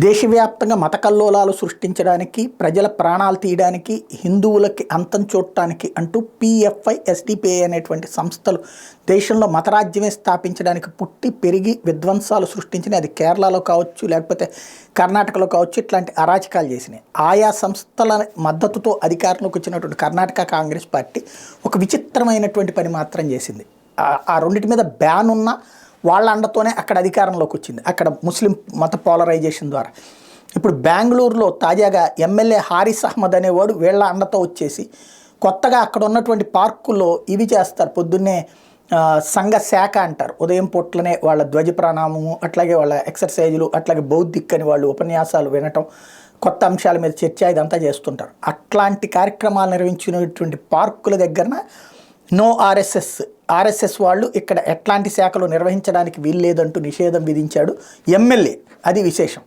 దేశవ్యాప్తంగా మత కల్లోలాలు సృష్టించడానికి, ప్రజల ప్రాణాలు తీయడానికి, హిందువులకి అంతం చూడటానికి అంటూ పీఎఫ్ఐ, ఎస్డిపిఐ అనేటువంటి సంస్థలు దేశంలో మతరాజ్యమే స్థాపించడానికి పుట్టి పెరిగి విధ్వంసాలు సృష్టించినాయి. అది కేరళలో కావచ్చు, లేకపోతే కర్ణాటకలో కావచ్చు, ఇట్లాంటి అరాచకాలు చేసినాయి. ఆయా సంస్థల మద్దతుతో అధికారంలోకి వచ్చినటువంటి కర్ణాటక కాంగ్రెస్ పార్టీ ఒక విచిత్రమైనటువంటి పని మాత్రం చేసింది. ఆ రెండింటి మీద బ్యాన్ ఉన్న వాళ్ళ అండతోనే అక్కడ అధికారంలోకి వచ్చింది, అక్కడ ముస్లిం మత పోలరైజేషన్ ద్వారా. ఇప్పుడు బెంగళూరులో తాజాగా ఎమ్మెల్యే హారిస్ అహ్మద్ అనేవాడు వీళ్ళ అండతో వచ్చేసి కొత్తగా అక్కడ ఉన్నటువంటి పార్కుల్లో ఇవి చేస్తారు. పొద్దున్నే సంఘ శాఖ అంటారు, ఉదయం పూట్లనే వాళ్ళ ధ్వజ ప్రణామము, అట్లాగే వాళ్ళ ఎక్సర్సైజులు, అట్లాగే బౌద్ధిక్ అని వాళ్ళు ఉపన్యాసాలు వినటం, కొత్త అంశాల మీద చర్చ ఇదంతా చేస్తుంటారు. అట్లాంటి కార్యక్రమాలు నిర్వహించినటువంటి పార్కుల దగ్గరన నో ఆర్ఎస్ఎస్ వాళ్ళు ఇక్కడ ఎట్లాంటి శాఖలు నిర్వహించడానికి వీల్లేదంటూ నిషేధం విధించాడు ఎమ్మెల్యే. అది విశేషం.